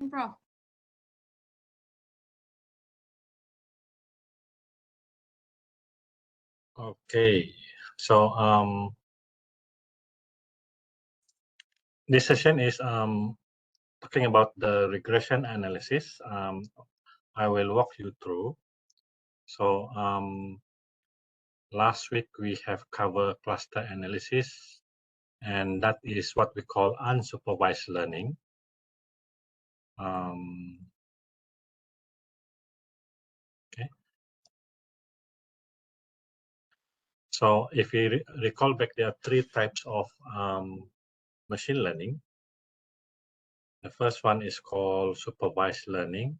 Prof. Okay, so this session is talking about the regression analysis. I will walk you through. So last week we have covered cluster analysis, and that is what we call unsupervised learning. Okay. So if you recall back, there are three types of machine learning. The first one is called supervised learning,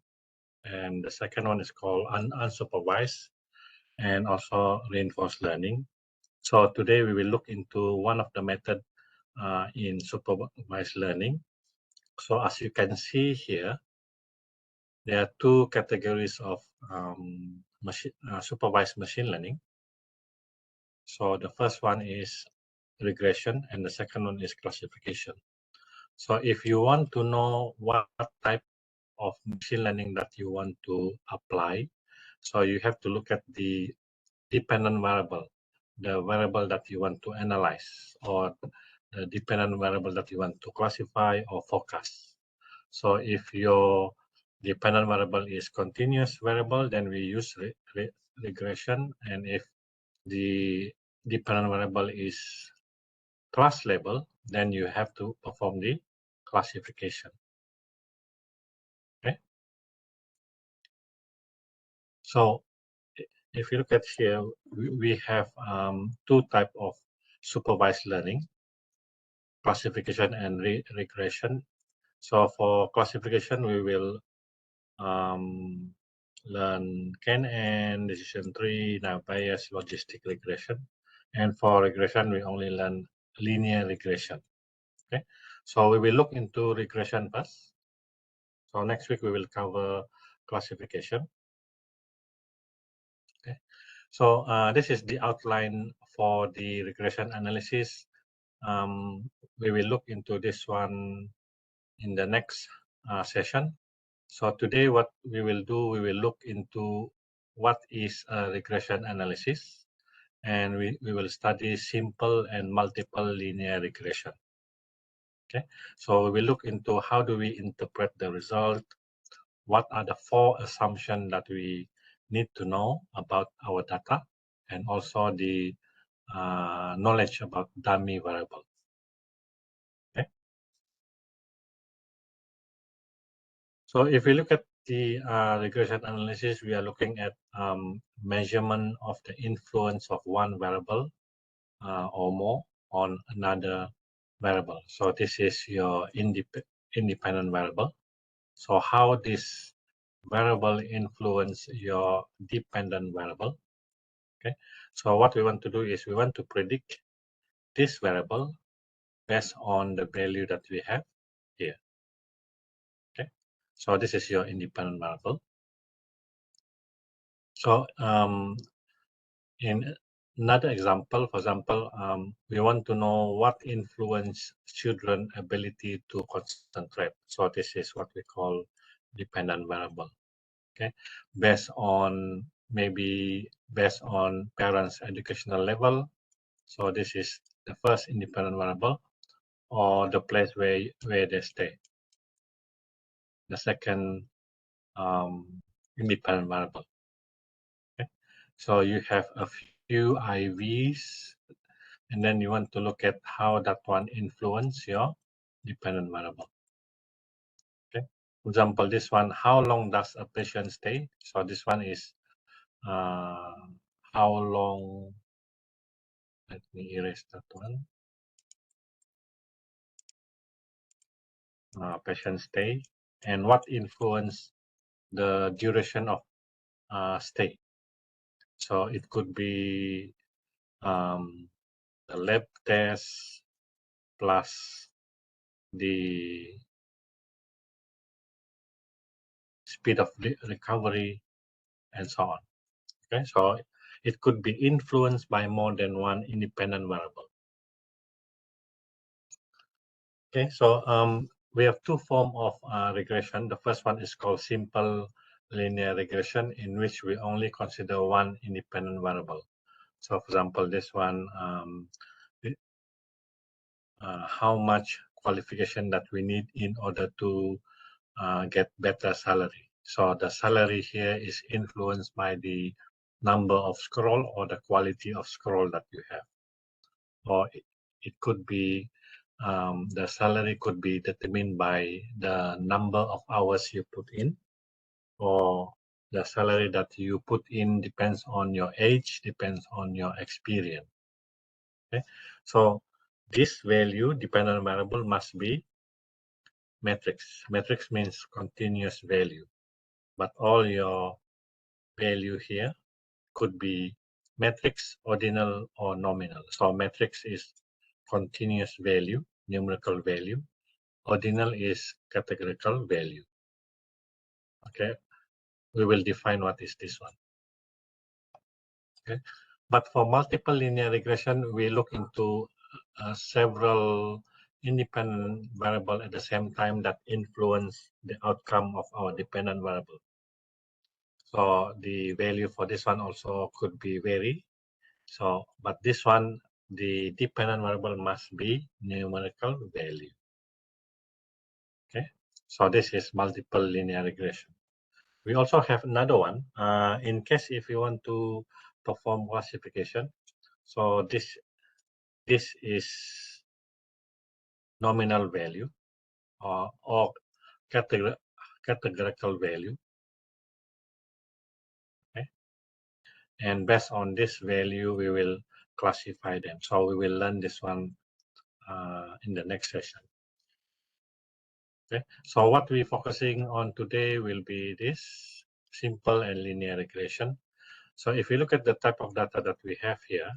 and the second one is called unsupervised, and also reinforced learning. So today we will look into one of the method in supervised learning. So as you can see here, there are two categories of supervised machine learning. So the first one is regression, and the second one is classification. So if you want to know what type of machine learning that you want to apply, so you have to look at the dependent variable, the variable that you want to analyze, or the dependent variable that you want to classify or forecast. So if your dependent variable is continuous variable, then we use regression. And if the dependent variable is class label, then you have to perform the classification. Okay. So if you look at here, we have two types of supervised learning, classification and regression. So for classification, we will learn KNN, decision tree, now bias, logistic regression. And for regression, we only learn linear regression. Okay, so we will look into regression first. So next week we will cover classification. Okay, so this is the outline for the regression analysis. We will look into this one in the next session. So today what we will do, we will look into what is a regression analysis, and we will study simple and multiple linear regression. Okay, so we will look into how do we interpret the result, what are the 4 assumptions that we need to know about our data, and also the knowledge about dummy variable. Okay. So if we look at the regression analysis, we are looking at measurement of the influence of one variable or more on another variable. So this is your independent variable. So how this variable influence your dependent variable. Okay. So what we want to do is we want to predict this variable based on the value that we have here. Okay. So this is your independent variable. So in another example, for example, we want to know what influence children' ability to concentrate. So this is what we call dependent variable. Okay, based on parents' educational level. So this is the first independent variable, or the place where they stay. The second independent variable. Okay, so you have a few IVs, and then you want to look at how that one influence your dependent variable. Okay, for example, this one, how long does a patient stay? So this one is how long. Let me erase that one. Patient stay, and what influence the duration of stay. So it could be the lab test plus the speed of recovery and so on. Okay, so it could be influenced by more than one independent variable. Okay, so we have two forms of regression. The first one is called simple linear regression, in which we only consider one independent variable. So, for example, this one, how much qualification that we need in order to get better salary. So the salary here is influenced by the number of scroll or the quality of scroll that you have. Or it could be the salary could be determined by the number of hours you put in, or the salary that you put in depends on your age, depends on your experience. Okay, so this value dependent variable must be matrix. Matrix means continuous value, but all your value here could be matrix, ordinal, or nominal. So matrix is continuous value, numerical value. Ordinal is categorical value. Okay, we will define what is this one. Okay, but for multiple linear regression, we look into several independent variable at the same time that influence the outcome of our dependent variable. So the value for this one also could be vary. So, but this one, the dependent variable must be numerical value. Okay, so this is multiple linear regression. We also have another one. In case if you want to perform classification, so this is nominal value or categorical value. Okay, and based on this value, we will classify them. So we will learn this one in the next session. Okay, so what we're focusing on today will be this simple and linear regression. So if you look at the type of data that we have here,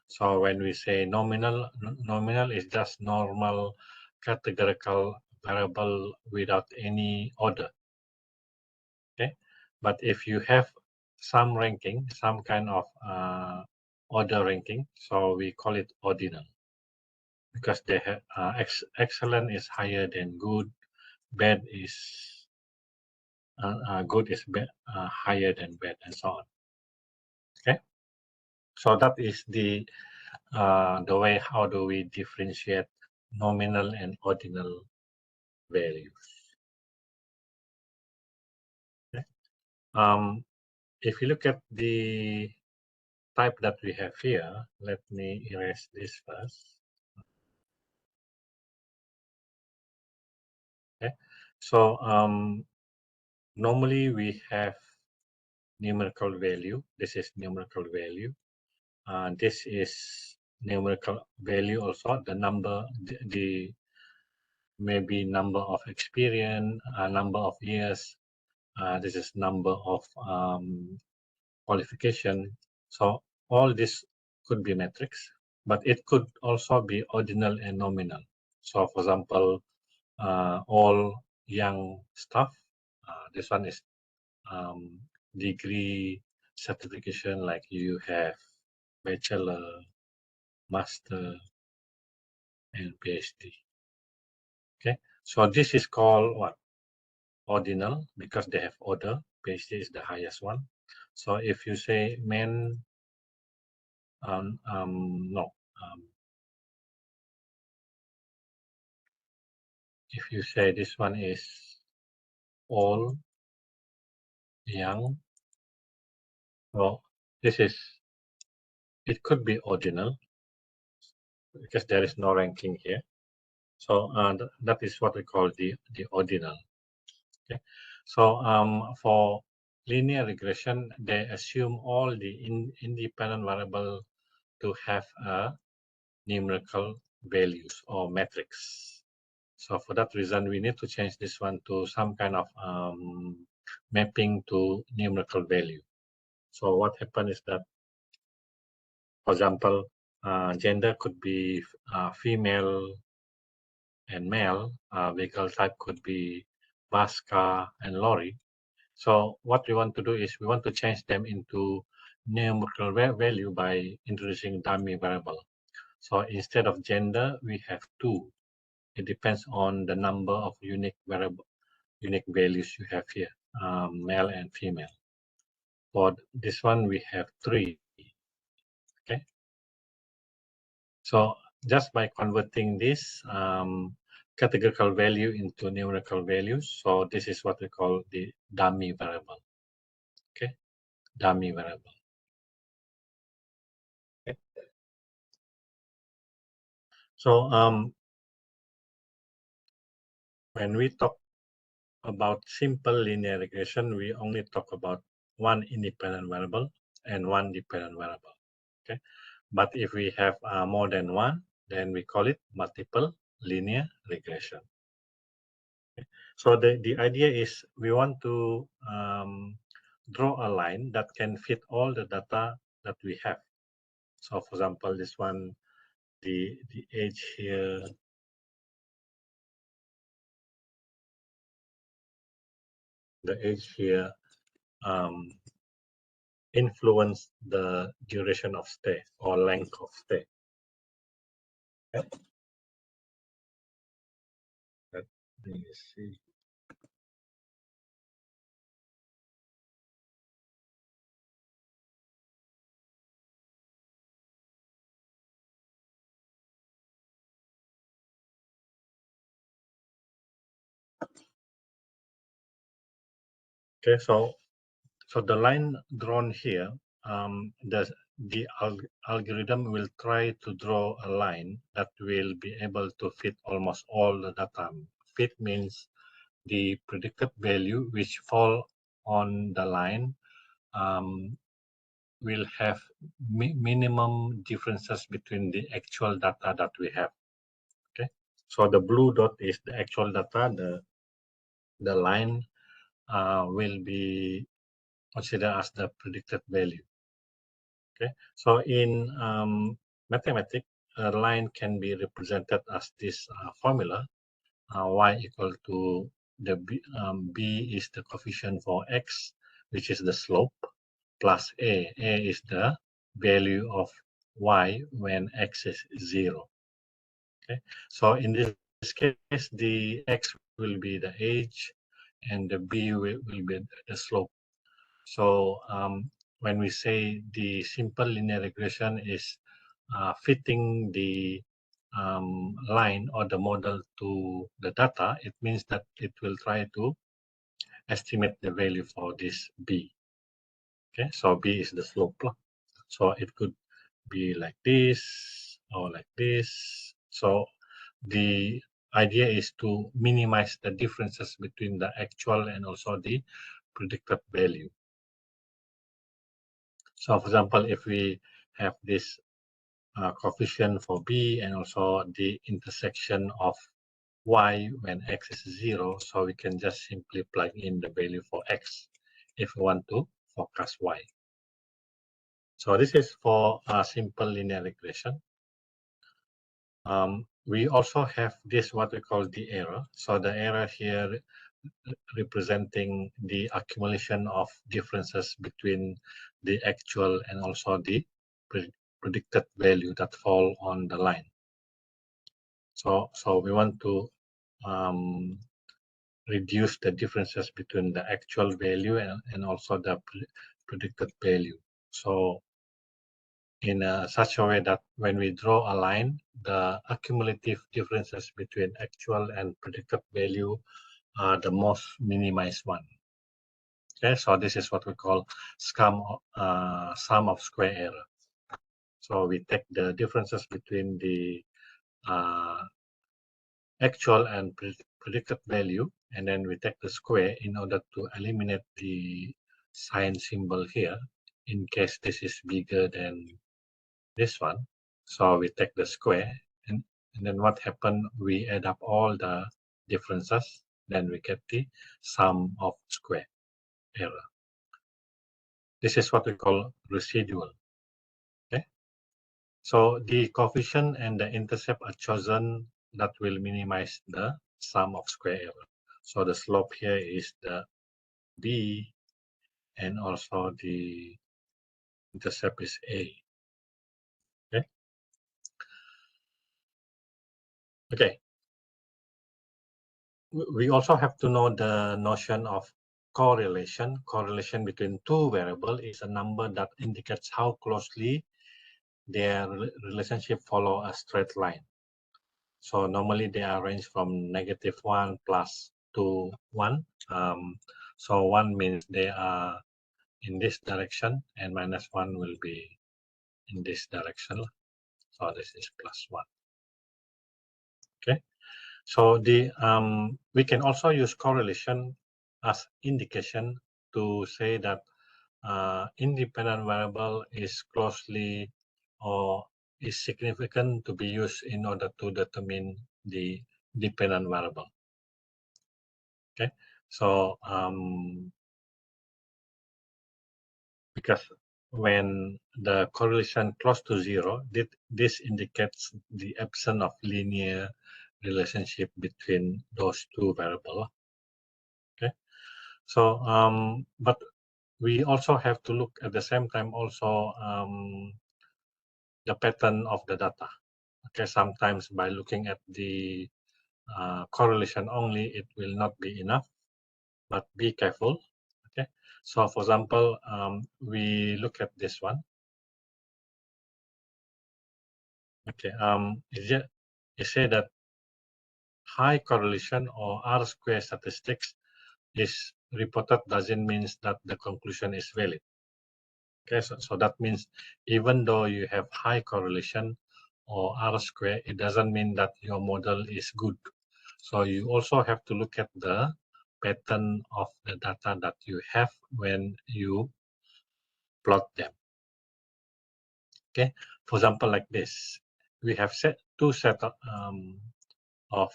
so when we say nominal, nominal is just normal categorical variable without any order. Okay, but if you have some ranking, some kind of order ranking, so we call it ordinal, because they have excellent is higher than good, bad is good is higher than bad, and so on. Okay, so that is the way how do we differentiate nominal and ordinal values. Okay. If you look at the type that we have here, let me erase this first. Okay, so normally we have numerical value. This is numerical value. This is numerical value also, the number, the maybe number of experience, number of years. This is number of qualification. So all this could be metrics, but it could also be ordinal and nominal. So for example, all young staff, this one is degree certification, like you have bachelor, master, and PhD. Okay, so this is called what? Ordinal, because they have order. PhD is the highest one. So if you say men, no. If you say this one is all young, well, this is, it could be ordinal because there is no ranking here. So that is what we call the ordinal. Okay, so for linear regression, they assume all the independent variable to have a numerical values or metrics. So for that reason, we need to change this one to some kind of mapping to numerical value. So what happened is that, for example, gender could be female and male. Vehicle type could be bus, car, and lorry. So what we want to do is we want to change them into numerical value by introducing dummy variable. So instead of gender, we have two. it depends on the number of unique values you have here, male and female. For this one, we have 3. Okay. So just by converting this categorical value into numerical values, so this is what we call the dummy variable. Okay, dummy variable. Okay. So when we talk about simple linear regression, we only talk about one independent variable and one dependent variable. Okay, but if we have more than one, then we call it multiple linear regression. Okay. So the idea is we want to draw a line that can fit all the data that we have. So for example, this one, the age here, influence the duration of stay or length of stay. Okay. Let me see. Okay, so the line drawn here, the algorithm will try to draw a line that will be able to fit almost all the data. Fit means the predicted value which fall on the line will have minimum differences between the actual data that we have. Okay, so the blue dot is the actual data. The line will be considered as the predicted value. Okay, so in mathematics, a line can be represented as this formula: y equal to the b is the coefficient for x, which is the slope, plus a. A is the value of y when x is 0. Okay, so in this case, the x will be the age, and the b will be the slope. So when we say the simple linear regression is fitting the line or the model to the data, it means that it will try to estimate the value for this b. Okay, so b is the slope. So it could be like this or like this. So the idea is to minimize the differences between the actual and also the predicted value. So for example, if we have this coefficient for b and also the intersection of y when x is 0, so we can just simply plug in the value for x if we want to forecast y. So this is for a simple linear regression. We also have this what we call the error. So the error here representing the accumulation of differences between the actual and also the predicted value that fall on the line. So we want to reduce the differences between the actual value and also the predicted value. So in such a way that when we draw a line, the accumulative differences between actual and predicted value are the most minimized one. Okay, so this is what we call sum of square error. So we take the differences between the actual and predicted value, and then we take the square in order to eliminate the sign symbol here in case this is bigger than this one. So we take the square, and then what happened, we add up all the differences, then we get the sum of square error. This is what we call residual. Okay, so the coefficient and the intercept are chosen that will minimize the sum of square error. So the slope here is the b, and also the intercept is a. Okay. Okay. we also have to know the notion of correlation. Correlation between two variables is a number that indicates how closely their relationship follow a straight line. So normally they are ranged from -1 plus to 1. So 1 means they are in this direction, and -1 will be in this direction. So this is +1. Okay. So we can also use correlation as indication to say that independent variable is closely or is significant to be used in order to determine the dependent variable. Okay, so because when the correlation close to 0, this indicates the absence of linear relationship between those two variables. Okay, so but we also have to look at the same time also the pattern of the data. Okay, sometimes by looking at the correlation only, it will not be enough, but be careful. Okay, so for example, we look at this one. Okay, it say that high correlation or R-square statistics is reported doesn't mean that the conclusion is valid. Okay, so that means even though you have high correlation or R-square, it doesn't mean that your model is good. So you also have to look at the pattern of the data that you have when you plot them. Okay, for example, like this, we have two sets of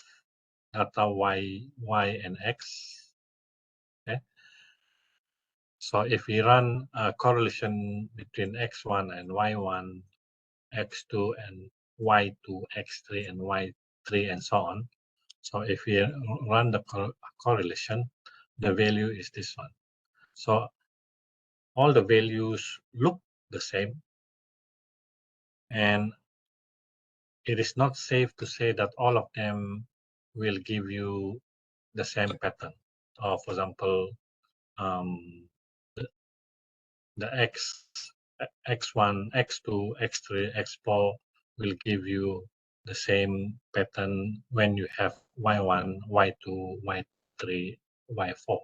data y and x. Okay, so if we run a correlation between x1 and y1, x2 and y2, x3 and y3, and so on. So if we run the correlation, the value is this one. So all the values look the same, and it is not safe to say that all of them will give you the same pattern. For example, the, the x1, x2, x3, x4 will give you the same pattern when you have y1, y2, y3, y4.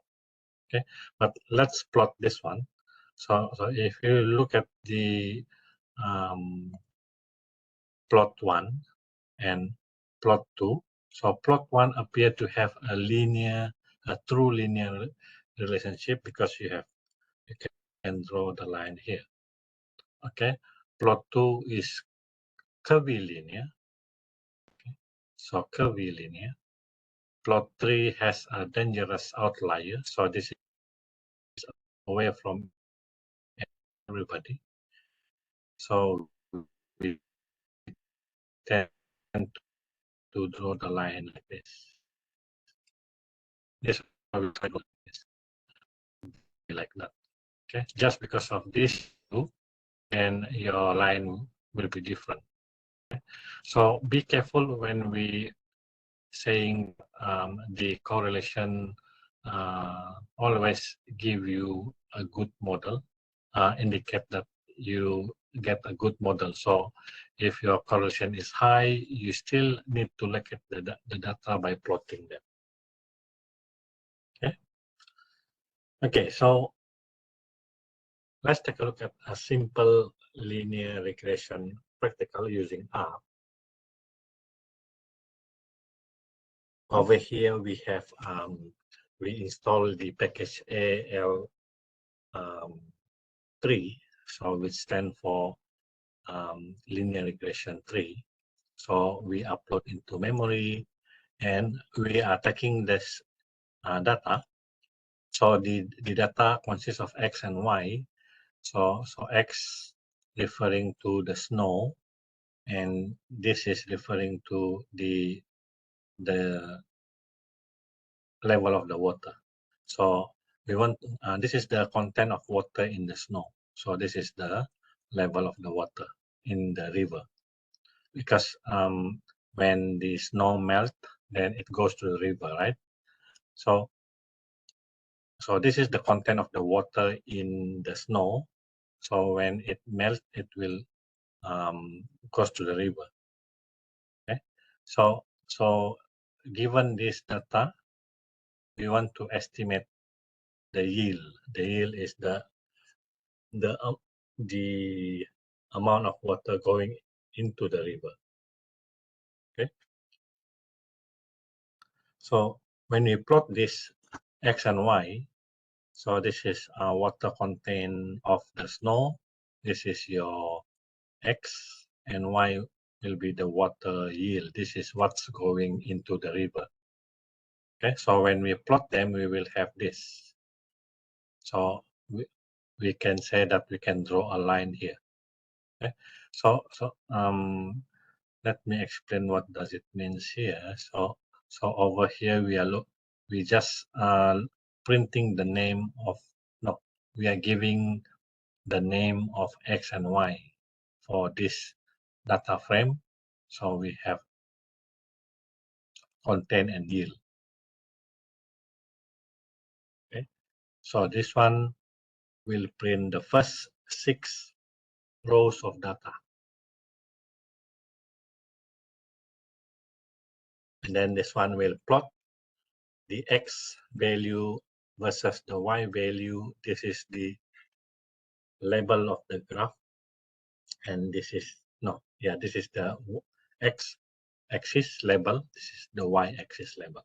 Okay, but let's plot this one. So if you look at the plot 1 and plot 2, so plot 1 appear to have a true linear relationship because you can draw the line here. Okay, plot 2 is curvilinear. Okay, so curvilinear. Plot 3 has a dangerous outlier, so this is away from everybody. So we tend to draw the line like this. This will try to be like that. Okay, just because of this two, and your line will be different. Okay? So be careful when we saying the correlation always give you a good model, indicate that you get a good model. So if your correlation is high, you still need to look at the data by plotting them. Okay. Okay, so let's take a look at a simple linear regression practical using R. Over here we have we install the package AL3, so which stand for linear regression 3. So we upload into memory, and we are taking this data. So the data consists of x and y. So x referring to the snow, and this is referring to the level of the water. So we want this is the content of water in the snow. So this is the level of the water in the river, because when the snow melt, then it goes to the river, right? So this is the content of the water in the snow. So when it melts, it will goes to the river. Okay. So given this data, we want to estimate the yield. The yield is the um, the amount of water going into the river. Okay. So when we plot this x and y, so this is water content of the snow. This is your x, and y will be the water yield. This is what's going into the river. Okay, so when we plot them, we will have this. So we can say that we can draw a line here. Okay, so let me explain what does it means here. So over here we just printing the name of, no, we are giving the name of x and y for this data frame. So we have content and yield. Okay, so this one will print the first 6 rows of data, and then this one will plot the x value versus the y value. This is the label of the graph, and this is, no, yeah, this is the x axis label, this is the y axis label.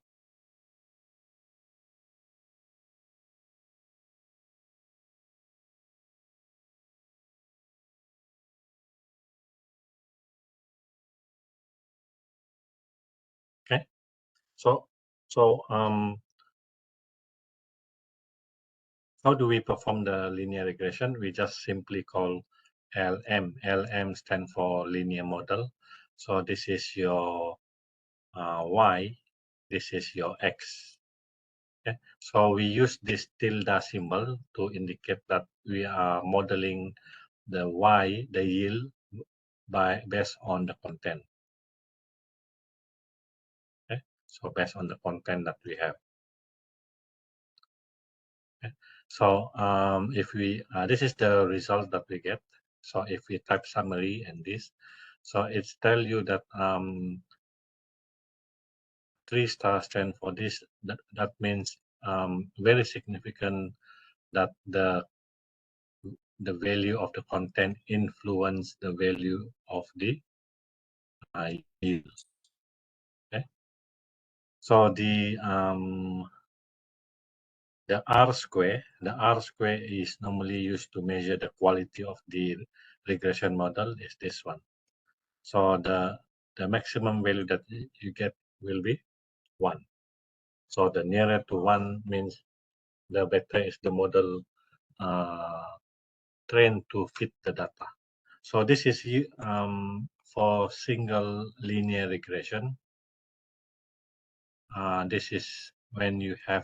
Okay, so how do we perform the linear regression? We just simply call LM. LM stands for linear model. So this is your y, this is your x. Okay? So we use this tilde symbol to indicate that we are modeling the y, the yield, based on the content. Okay? So based on the content that we have. Okay? So if we, this is the result that we get. So if we type summary and this, so it's tell you that 3-star stand for this. That means very significant that the value of the content influence the value of the yield. Okay, so the R square, is normally used to measure the quality of the regression model. Is this one? So the maximum value that you get will be 1. So the nearer to 1 means the better is the model trained to fit the data. So this is for single linear regression. This is when you have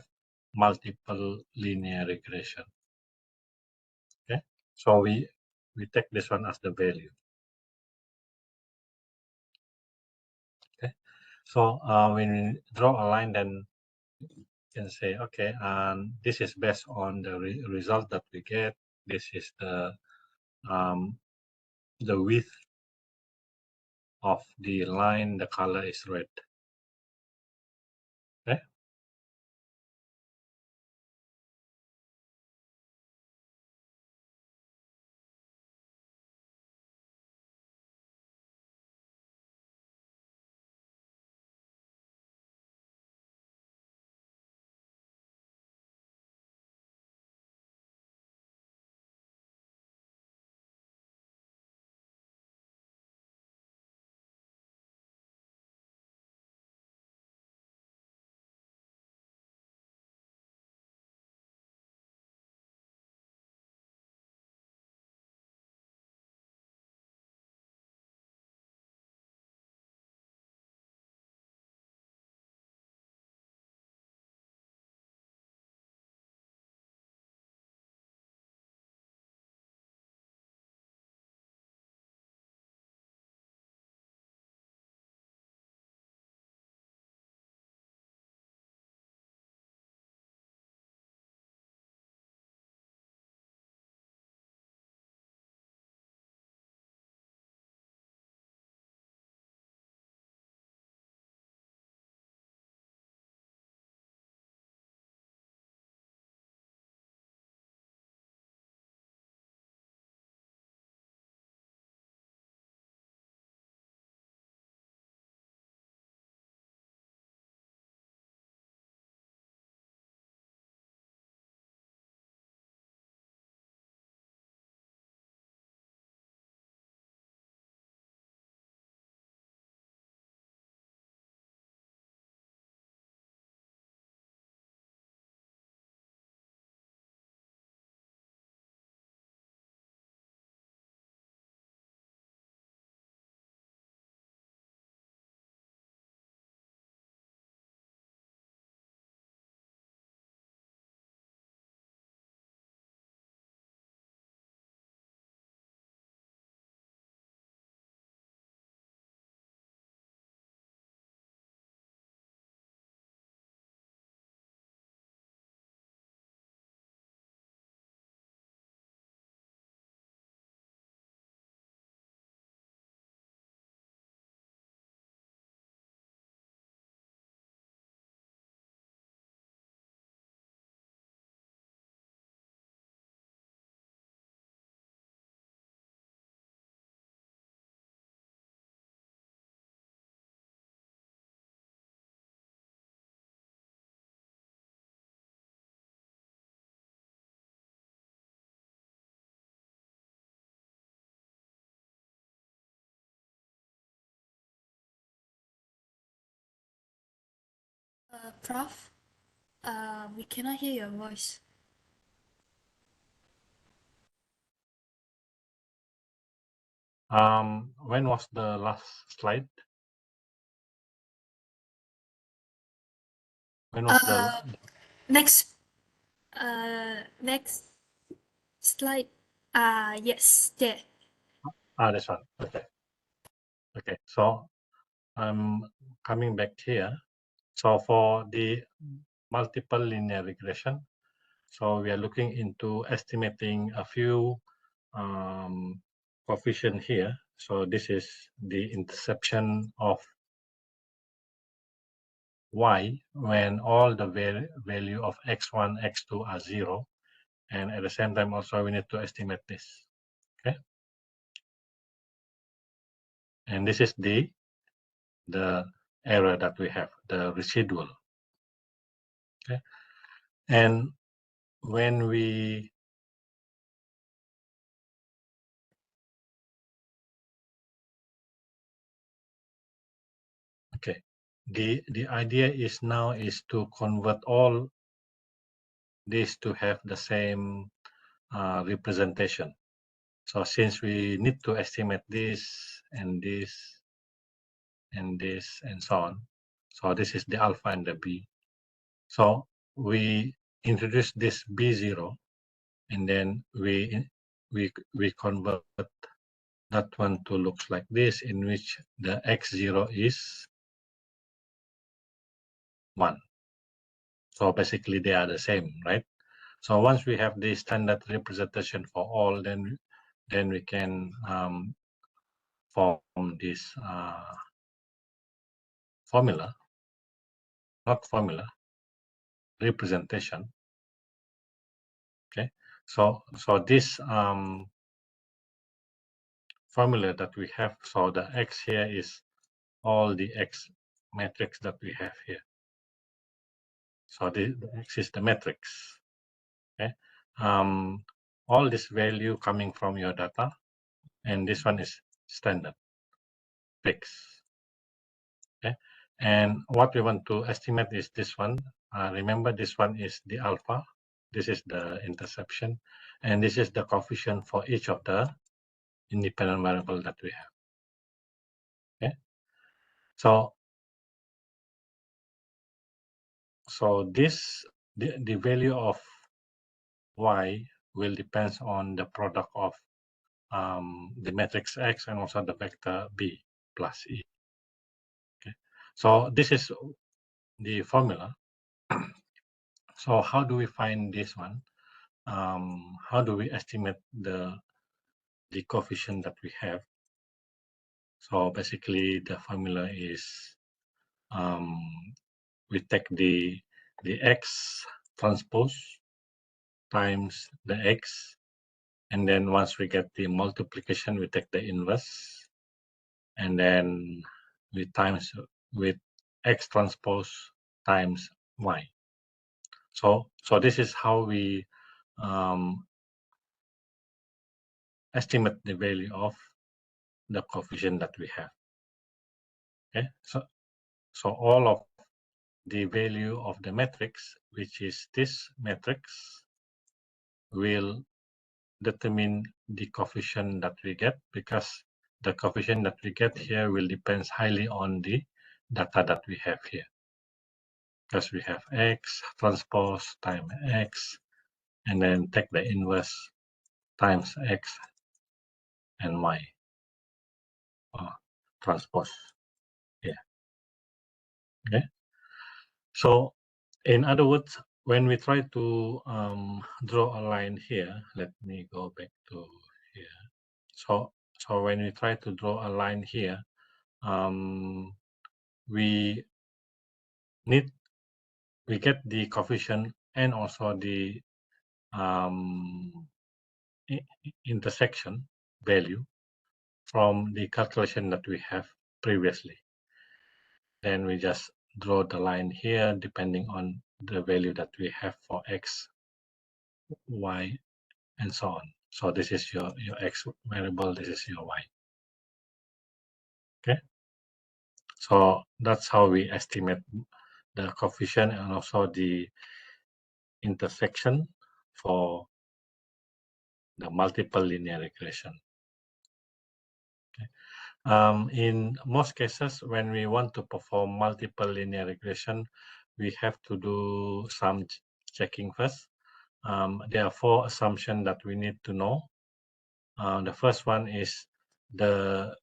multiple linear regression. Okay, so we take this one as the value. Okay, so when we draw a line, then you can say, okay, and this is based on the result that we get. This is the width of the line. The color is red. Okay. Prof, we cannot hear your voice. When was the last slide? When was the Next, next slide. Yes, there. this one? Okay. Okay. So I'm coming back here. So for the multiple linear regression, so we are looking into estimating a few coefficient here. So this is the interception of y when all the value of x1, x2 are 0. And at the same time, also we need to estimate this. Okay. And this is the error that we have, the residual. Okay. And when we okay, the idea is now is to convert all this to have the same representation. So since we need to estimate this and this and this and so on, so this is the alpha and the b. So we introduce this b0, and then we convert that one to looks like this, in which the x0 is 1. So basically they are the same, right? So once we have the standard representation for all, then we can form this representation. Okay, so this formula that we have, so the x here is all the x matrix that we have here. So the x is the matrix. Okay, all this value coming from your data, and this one is standard fixed. Okay, and what we want to estimate is this one. Remember, this one is the alpha, this is the interception, and this is the coefficient for each of the independent variable that we have. Okay, so this the value of y will depend on the product of the matrix X and also the vector B plus E. Okay, so this is the formula. So how do we find this one? How do we estimate the coefficient that we have? So basically, the formula is we take the x transpose times the x, and then once we get the multiplication, we take the inverse, and then we times with x transpose times y. So this is how we estimate the value of the coefficient that we have. Okay, so all of the value of the matrix, which is this matrix, will determine the coefficient that we get, because the coefficient that we get here will depend highly on the data that we have here. Because we have x transpose times x, and then take the inverse times x and y transpose. Yeah. Okay. So in other words, when we try to draw a line here, let me go back to here. So when we try to draw a line here, we get the coefficient and also the intersection value from the calculation that we have previously. Then we just draw the line here depending on the value that we have for x, y, and so on. So this is your x variable, this is your y. Okay, so that's how we estimate the coefficient and also the intersection for the multiple linear regression. In most cases, when we want to perform multiple linear regression, we have to do some checking first. There are 4 assumptions that we need to know. The first one is the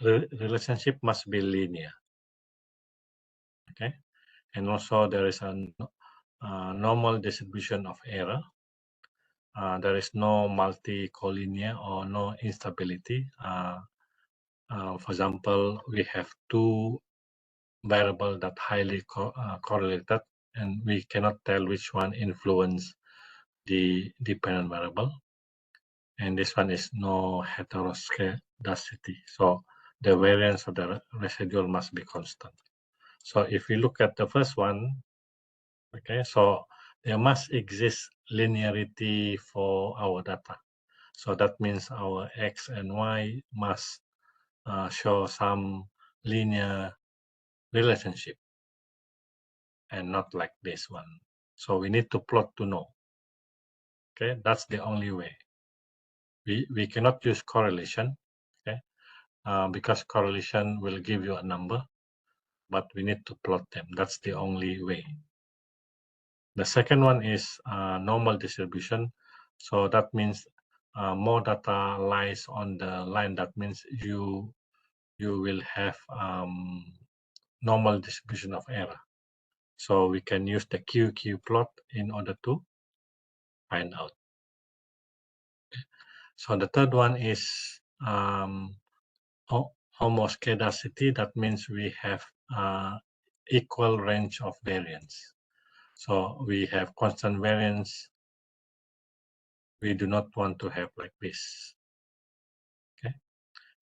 relationship must be linear. Okay, and also there is a normal distribution of error. There is no multi-collinear or no instability. For example, we have 2 variables that highly correlated, and we cannot tell which one influence the dependent variable. And this one is no heteroscedasticity. So the variance of the residual must be constant. So if we look at the first one, okay, so there must exist linearity for our data. So that means our x and y must show some linear relationship and not like this one. So we need to plot to know. Okay, that's the only way. We cannot use correlation, okay, because correlation will give you a number, but we need to plot them. That's the only way. The second one is normal distribution. So that means more data lies on the line. That means you will have normal distribution of error. So we can use the QQ plot in order to find out. So the third one is homoscedasticity. That means we have equal range of variance. So we have constant variance. We do not want to have like this. Okay.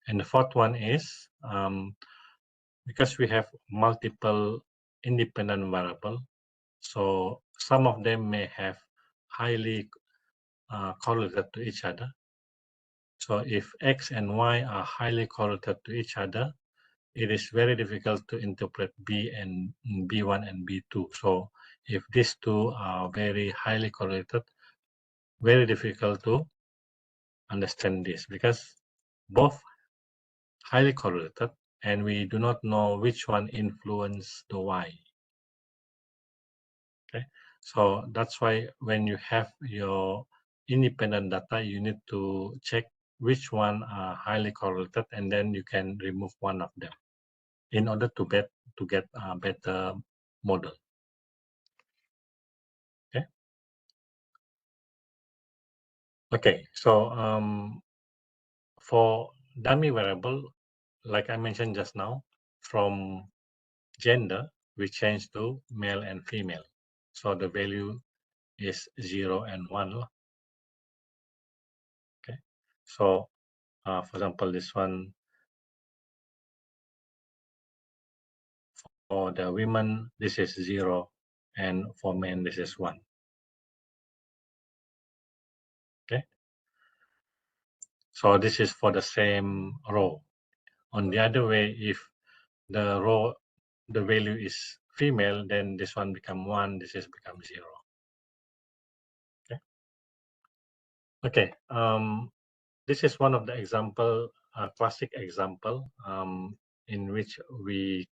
And the fourth one is because we have multiple independent variable, so some of them may have highly correlated to each other. So if x and y are highly correlated to each other, it is very difficult to interpret B and B1 and B2. So if these two are very highly correlated, very difficult to understand this because both highly correlated and we do not know which one influence the y. Okay, so that's why when you have your independent data, you need to check which one are highly correlated, and then you can remove one of them in order to get a better model. Okay. Okay. So for dummy variable, like I mentioned just now, from gender we change to male and female. So the value is 0 and 1. Okay. So for example, this one for the women, this is 0, and for men, this is 1. Okay. So this is for the same row. On the other way, if the row, the value is female, then this one become 1, this is become 0. Okay. Okay. This is one of the example, classic example, in which we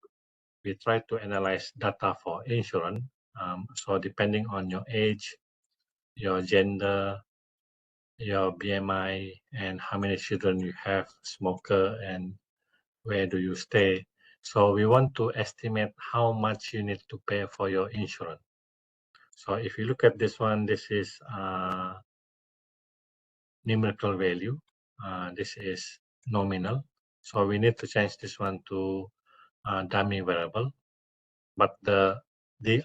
try to analyze data for insurance. So depending on your age, your gender, your BMI, and how many children you have, smoker, and where do you stay. So we want to estimate how much you need to pay for your insurance. So if you look at this one, this is numerical value. This is nominal. So we need to change this one to dummy variable, but the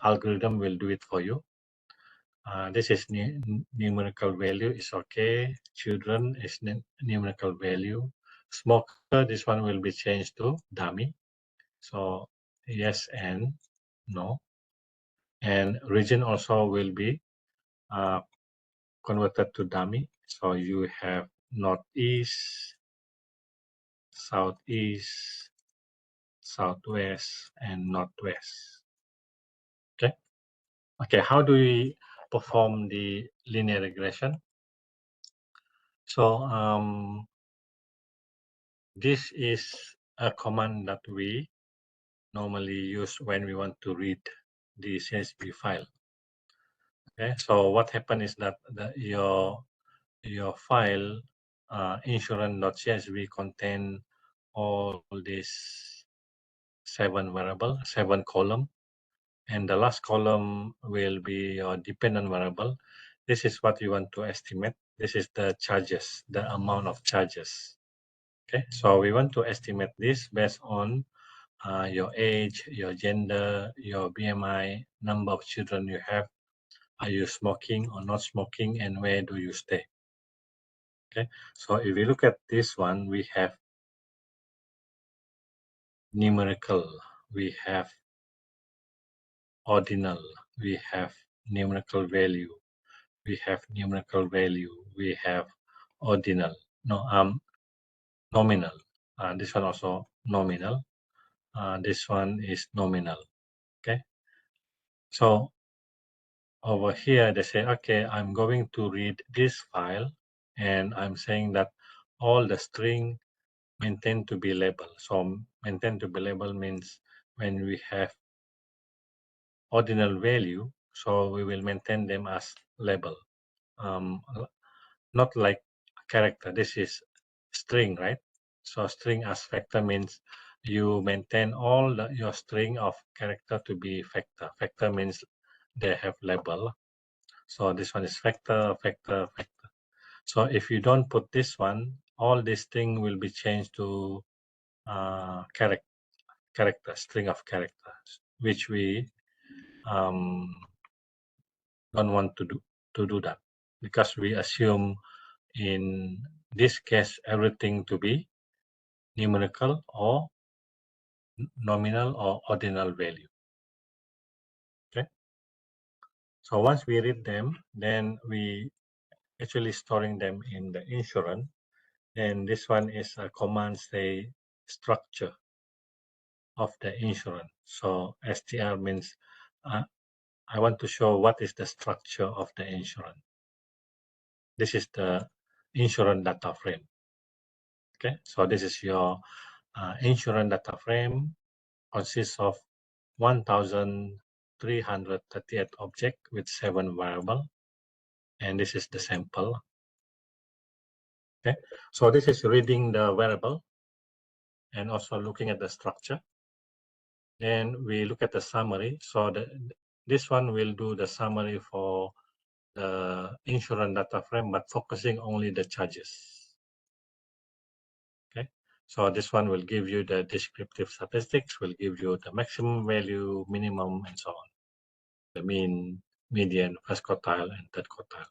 algorithm will do it for you. This is numerical value is okay. Children is numerical value. Smoker, this one will be changed to dummy. So yes and no. And region also will be converted to dummy. So you have northeast, southeast, southwest, and northwest. Okay, how do we perform the linear regression? So this is a command that we normally use when we want to read the CSV file. Okay, so what happened is that your file insurance.csv contain all these 7 column, and the last column will be your dependent variable. This is what you want to estimate. This is the charges, the amount of charges. Okay, so we want to estimate this based on your age, your gender, your BMI, number of children you have, are you smoking or not smoking, and where do you stay. Okay, so if we look at this one, we have numerical, we have ordinal, we have numerical value, we have numerical value, we have ordinal, no, nominal. This one also nominal. This one is nominal. Okay, so over here they say, okay, I'm going to read this file, and I'm saying that all the string maintain to be labeled. So maintain to be labeled means when we have ordinal value, so we will maintain them as label. Not like character. This is string, right? So string as factor means you maintain all your string of character to be factor. Factor means they have label. So this one is factor, factor, factor. So if you don't put this one, all this thing will be changed to character, string of characters, which we um, don't want to do that, because we assume in this case everything to be numerical or nominal or ordinal value. Okay, so once we read them, then we actually storing them in the insurance, and this one is a command say structure of the insurance. So str means I want to show what is the structure of the insurance. This is the insurance data frame. Okay, so this is your insurance data frame, consists of 1,338 objects with 7 variables, and this is the sample. Okay, so this is reading the variable and also looking at the structure. Then we look at the summary. So this one will do the summary for the insurance data frame, but focusing only the charges. Okay, so this one will give you the descriptive statistics, will give you the maximum value, minimum, and so on. The mean, median, first quartile, and third quartile.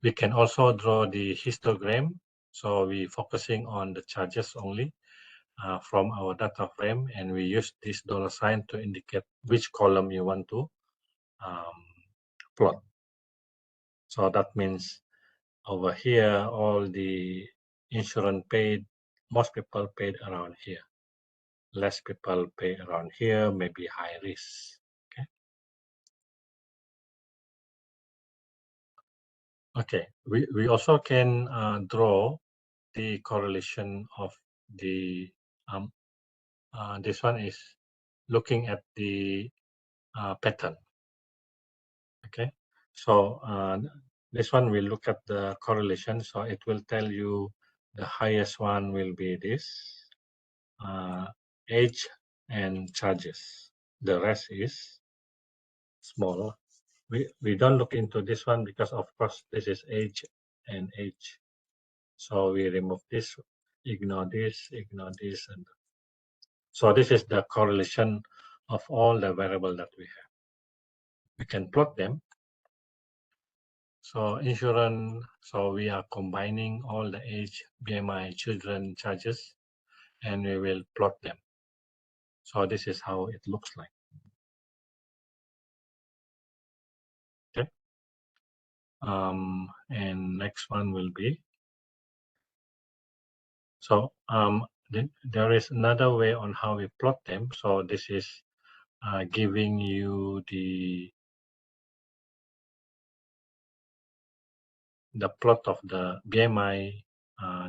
We can also draw the histogram. So we focusing on the charges only from our data frame, and we use this $sign to indicate which column you want to plot. So that means over here, all the insurance paid, most people paid around here. Less people pay around here, maybe high risk. Okay. Okay. We also can draw the correlation of the this one is looking at the pattern. Okay, so this one will look at the correlation. So it will tell you the highest one will be this age and charges. The rest is small. We don't look into this one because of course this is age and age. So we remove this, ignore this, and so this is the correlation of all the variables that we have. We can plot them. So insurance, so we are combining all the age, BMI, children charges, and we will plot them. So this is how it looks like. Okay. And next one will be, so there is another way on how we plot them. So this is giving you the plot of the BMI.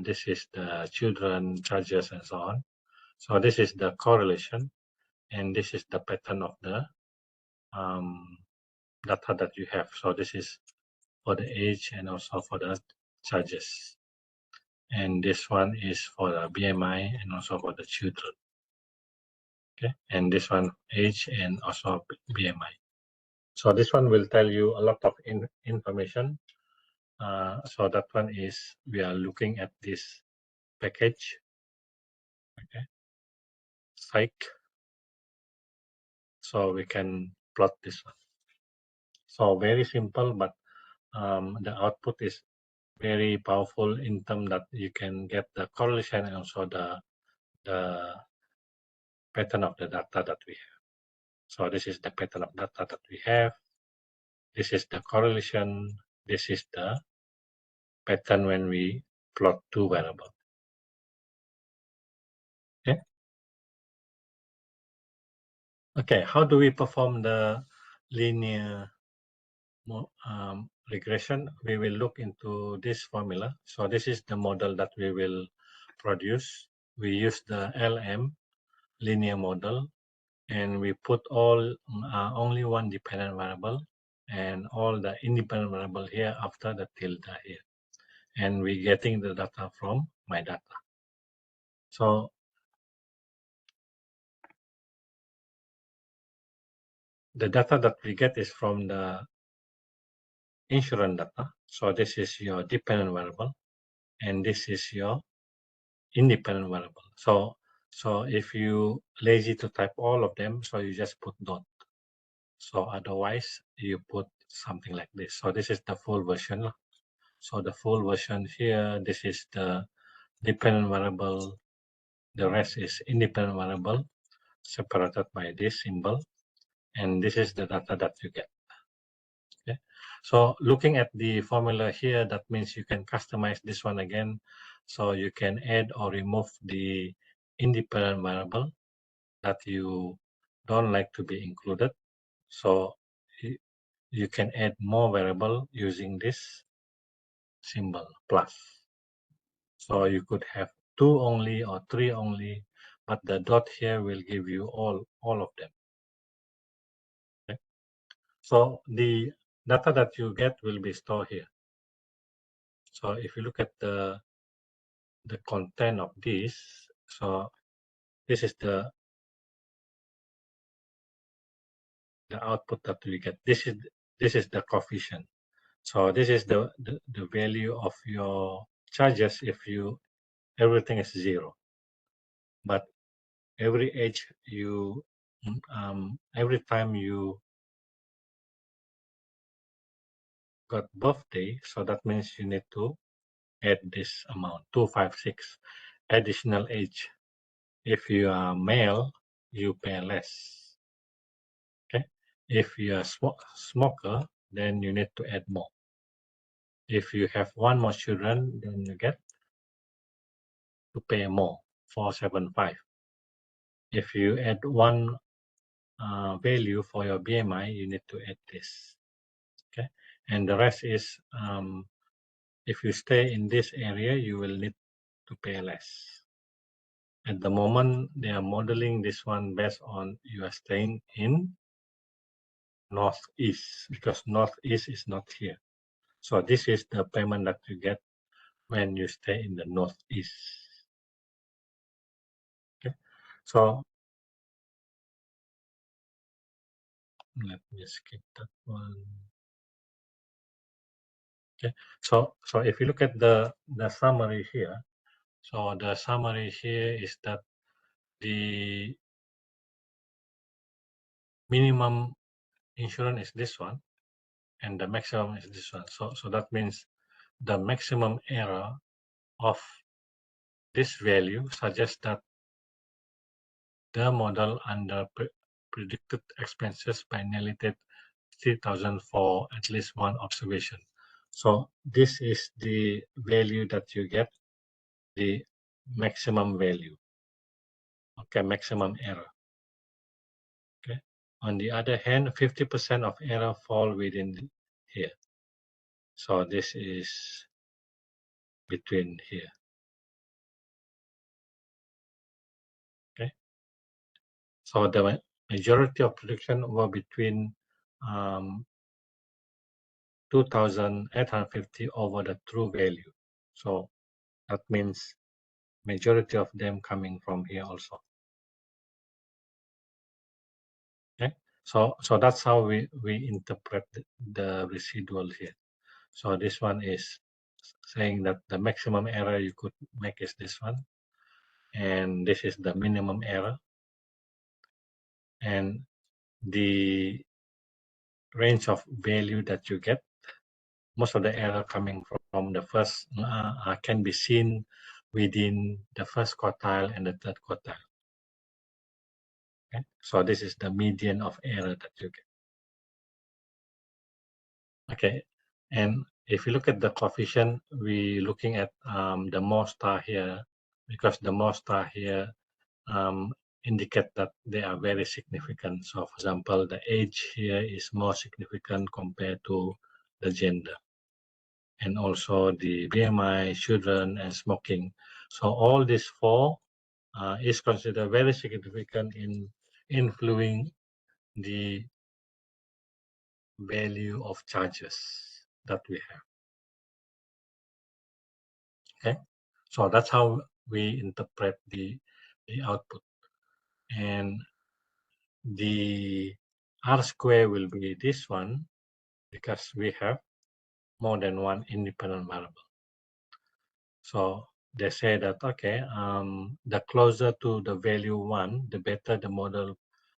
This is the children charges and so on. So this is the correlation, and this is the pattern of the data that you have. So this is for the age and also for the charges. And this one is for the BMI and also for the children. Okay, and this one age and also BMI. So this one will tell you a lot of information. So that one is, we are looking at this package, okay, psych. So we can plot this one. So very simple, but the output is very powerful in terms that you can get the correlation and also the pattern of the data that we have. So this is the pattern of data that we have. This is the correlation. This is the pattern when we plot two variables. Okay. Okay. How do we perform the linear regression? We will look into this formula. So this is the model that we will produce. We use the LM linear model, and we put all only one dependent variable and all the independent variable here after the tilde here, and we getting the data from my data. So the data that we get is from the insurance data. So this is your dependent variable, and this is your independent variable. So if you lazy to type all of them, so you just put dot. So otherwise you put something like this. So this is the full version. So the full version here, this is the dependent variable. The rest is independent variable separated by this symbol. And this is the data that you get. Okay. So looking at the formula here, that means you can customize this one again. So you can add or remove the independent variable that you don't like to be included. So you can add more variable using this symbol plus. So you could have two only or three only, but the dot here will give you all of them. Okay. So the data that you get will be stored here. So if you look at the content of this, so this is the output that we get. This is the coefficient. So this is the value of your charges if you everything is 0. But every age you every time you got birthday, so that means you need to add this amount 256 additional age. If you are male, you pay less. Okay. If you are smoker, then you need to add more. If you have one more children, then you get to pay more, 475. If you add one value for your BMI, you need to add this. Okay, and the rest is if you stay in this area, you will need to pay less. At the moment, they are modeling this one based on you are staying in northeast, because northeast is not here. So this is the payment that you get when you stay in the northeast. Okay, so let me skip that one. Okay, so if you look at the summary here, so the summary here is that the minimum insurance is this one, and the maximum is this one. So that means the maximum error of this value suggests that the model under predicted expenses by nearly 3,000 for at least one observation. So this is the value that you get, the maximum value. Okay, maximum error. Okay, On the other hand, 50% of error fall within here. So this is between here. Okay. So the majority of prediction were between 2,850 over the true value. So that means majority of them coming from here also. Okay. So that's how we interpret the residual here. So this one is saying that the maximum error you could make is this one, and this is the minimum error, and the range of value that you get. Most of the error coming from the first can be seen within the first quartile and the third quartile. Okay? So this is the median of error that you get. Okay, and if you look at the coefficient, we looking at the more star here, because the more star here indicate that they are very significant. So for example, the age here is more significant compared to the gender, and also the BMI, children, and smoking. So all these four is considered very significant in influencing the value of charges that we have. Okay, so that's how we interpret the output, and the R square will be this one because we have more than one independent variable. So they say that, okay, the closer to the value 1, the better the model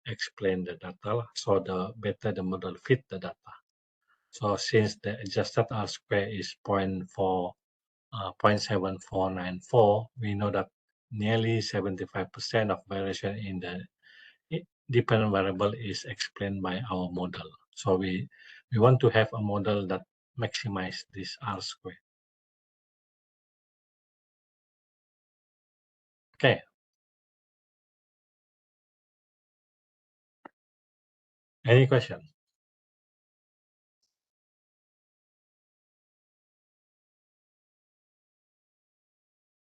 explain the data. So the better the model fit the data. So since the adjusted R square is 0.7494, we know that nearly 75% of variation in the dependent variable is explained by our model. So we want to have a model that maximize this R square. Okay. Any question?